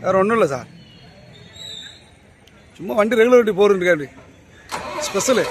வேறு ஒன்றும் இல்லை சார், சும்மா வண்டி ரெகுலரிட்டி போகிறதுக்காண்டி ஸ்பெஷலு.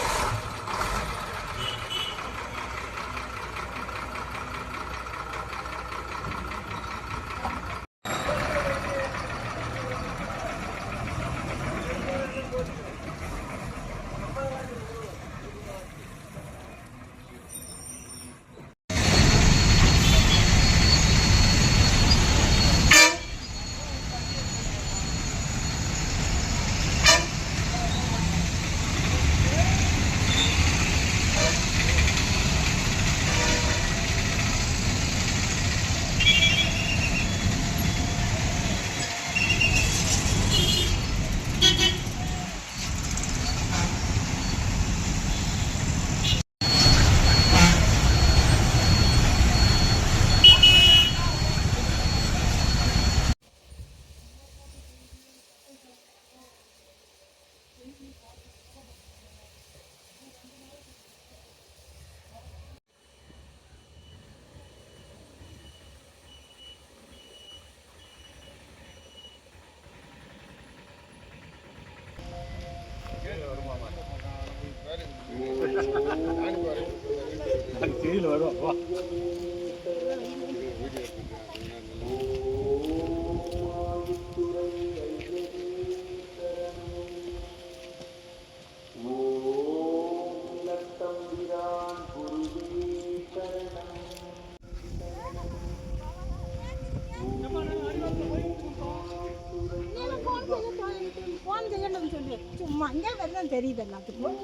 சும்மா அங்கே வரதான் தெரியுது எல்லாத்துக்கும்.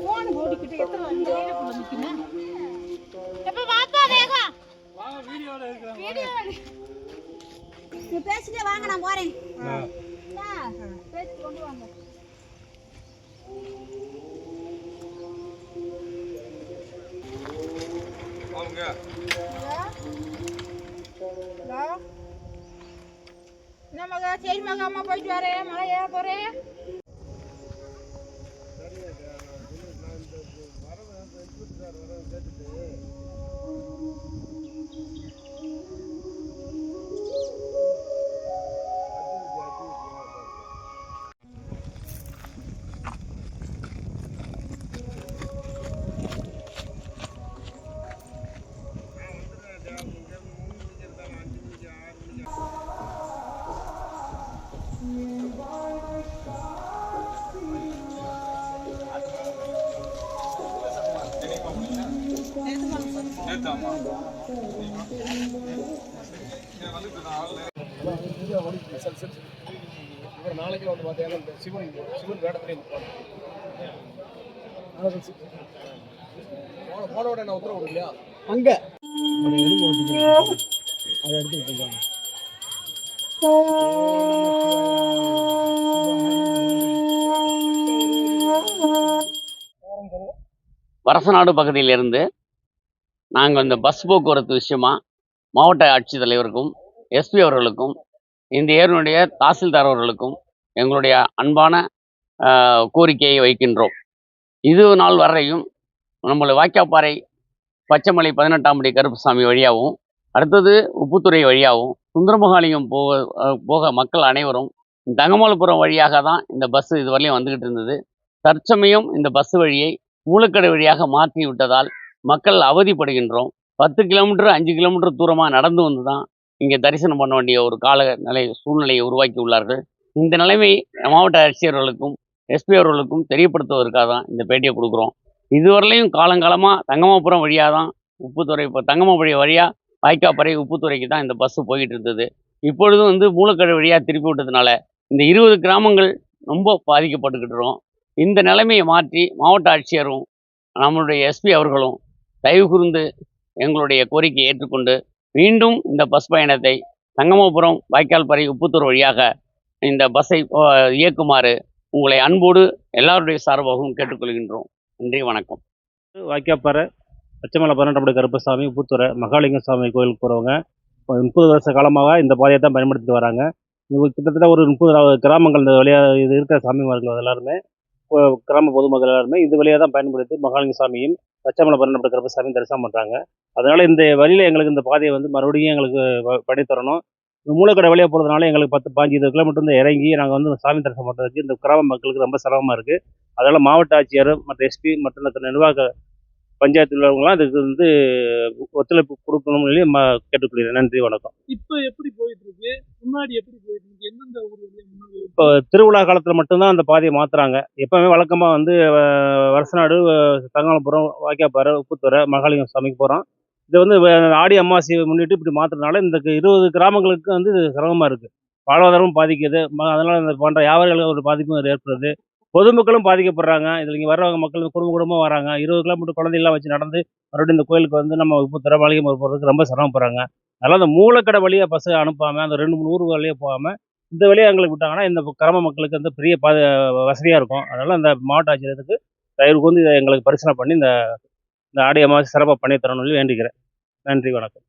போன் ஓடிக்கிட்டு எத்தனை வண்டியில நிற்கணும். எப்ப வாப்பா வேகம் நீ பேசிட்டே வாங்க, நான் போறேன். பேசி கொண்டு வாங்க. என்ன மகா, சரி மகா, அம்மா போயிட்டு வரேன், மழை ஏற போறேன். நாளைக்கு வந்து பார்த்தீங்கன்னா சிவன் வேடத்திலே போனோட நான் உத்தரவு இல்லையா அங்கே அதை எடுத்துக்கிட்டு வரசநாடு பகுதியிலிருந்து நாங்கள் இந்த பஸ் போக்குவரத்து விஷயமா மாவட்ட ஆட்சித்தலைவருக்கும் எஸ்பி அவர்களுக்கும் இந்த ஏரியினுடைய தாசில்தார் அவர்களுக்கும் எங்களுடைய அன்பான கோரிக்கையை வைக்கின்றோம். இது நாள் வரையும் நம்மளுடைய வாய்க்காப்பாறை பச்சைமலை 18ஆம் படி கருப்புசாமி வழியாகவும், அடுத்தது உப்புத்துறை வழியாகவும், சுந்தரமகாலிங்கம் போக மக்கள் அனைவரும் தங்கமலைபுரம் வழியாக தான் இந்த பஸ்ஸு இதுவரையிலும் வந்துக்கிட்டு இருந்தது. தற்சமயம் இந்த பஸ் வழியை மூலக்கடை வழியாக மாற்றி விட்டதால் மக்கள் அவதிப்படுகின்றோம். 10 கிலோமீட்டர் 5 கிலோமீட்டர் தூரமாக நடந்து வந்து தான் இங்கே தரிசனம் பண்ண வேண்டிய ஒரு சூழ்நிலையை உருவாக்கி உள்ளார்கள். இந்த நிலைமை மாவட்ட ஆட்சியர்களுக்கும் எஸ்பி அவர்களுக்கும் தெரியப்படுத்துவதற்காக தான் இந்த பேட்டியை கொடுக்குறோம். இதுவரையிலையும் காலங்காலமாக தங்கமாபுரம் வழியாக தான் உப்புத்துறை, இப்போ தங்கமாபுரம் வழியாக வாய்க்காப்பறை உப்புத்துறைக்கு தான் இந்த பஸ்ஸு போய்கிட்டு இருந்தது. இப்பொழுதும் வந்து மூலக்கடை வழியாக திருப்பி விட்டதுனால இந்த 20 கிராமங்கள் ரொம்ப பாதிக்கப்பட்டுக்கிட்டுறோம். இந்த நிலைமையை மாற்றி மாவட்ட ஆட்சியரும் நம்மளுடைய எஸ்பி அவர்களும் தயவு கூர்ந்து எங்களுடைய கோரிக்கையை ஏற்றுக்கொண்டு மீண்டும் இந்த பஸ் பயணத்தை சங்கமபுரம் வாய்க்கால்பறை உப்புத்தூர் வழியாக இந்த பஸ்ஸை இயக்குமாறு உங்களை அன்போடு எல்லாருடைய சார்பாகவும் கேட்டுக்கொள்கின்றோம். நன்றி, வணக்கம். வாய்க்காப்பாறை, பச்சைமலை 18 கருப்பசாமி, உப்புத்துறை, மகாலிங்க சாமி கோயிலுக்கு போகிறவங்க 30 வருஷ காலமாக இந்த பாதையை தான் பயன்படுத்திட்டு வராங்க. இவங்க கிட்டத்தட்ட ஒரு 30 கிராமங்கள் இந்த வழியாக இது இருக்கிற சாமிமார்கள் எல்லாருமே, கிராம பொதுமக்கள் எல்லாருமே இது வழியாக தான் பயன்படுத்தி மகாலிங்க சாமியும் பச்சைமலை 18 கருப்பசாமியும் தரிசனம் பண்ணுறாங்க. அதனால் இந்த வழியில் எங்களுக்கு இந்த பாதையை வந்து மறுபடியும் எங்களுக்கு பண்ணி தரணும். இந்த மூலக்கடை வழியாக போகிறதுனால எங்களுக்கு 10-15 கிலோமீட்டர் வந்து இறங்கி நாங்கள் வந்து சாமி தரிசனம் பண்ணுறதுக்கு இந்த கிராம மக்களுக்கு ரொம்ப சிரமமாக இருக்குது. அதனால் மாவட்ட ஆட்சியர் மற்ற எஸ்பி மற்ற நிர்வாக பஞ்சாயத்தில் உள்ளவங்களாம் இதுக்கு வந்து ஒத்துழைப்பு கொடுக்கணும்னு சொல்லி கேட்டுக்கொள்கிறேன். நன்றி, வணக்கம். இப்போ எப்படி போயிட்டு இருக்கு, முன்னாடி எப்படி போயிட்டு இருக்கு, எந்தெந்த ஊர் வழியா முன்னாடி? இப்போ திருவிழா காலத்தில் மட்டும்தான் அந்த பாதையை மாற்றுறாங்க. எப்போவுமே வழக்கமாக வந்து வருஷநாடு, தங்கமபுரம், வாய்க்காப்பாறை, உப்புத்துறை, மகாலிங்க சாமிக்கு போகிறோம். இது வந்து ஆடி அமாவாசையை முன்னிட்டு இப்படி மாற்றுறதுனால இந்த 20 கிராமங்களுக்கு வந்து இது சிரமமாக இருக்குது. வாழ்வாதாரமும் பாதிக்குது. அதனால் இந்த போன்ற வியாபாரிகளுக்கு ஒரு பாதிப்பும் ஏற்படுது. பொதுமக்களும் பாதிக்கப்படுறாங்க. இதில் இங்கே வர்றவங்க மக்கள் குடும்பமாக வராங்க. 20 கிலோமீட்டர் குழந்தைகளாம் வச்சு நடந்து மறுபடியும் இந்த கோயிலுக்கு வந்து நம்ம உப்புத்துறை, மகாலிங்க போகிறதுக்கு ரொம்ப சிரமப்படுறாங்க. அதனால் அந்த மூலக்கடை வழியாக பஸ்ஸை அனுப்பாமல் அந்த 2-3 ஊர் வழியாக போகாமல் இந்த வழியாக எங்களுக்கு விட்டாங்கன்னா இந்த கிராம மக்களுக்கு வந்து பெரிய வசதியாக இருக்கும். அதனால் அந்த மாவட்ட ஆட்சியருக்கு தயவு வந்து இதை எங்களுக்கு பரிசீலனை பண்ணி இந்த ஆடி அமாவாசை சிறப்பாக பண்ணி தரணும்னு வேண்டிக்கிறேன். நன்றி, வணக்கம்.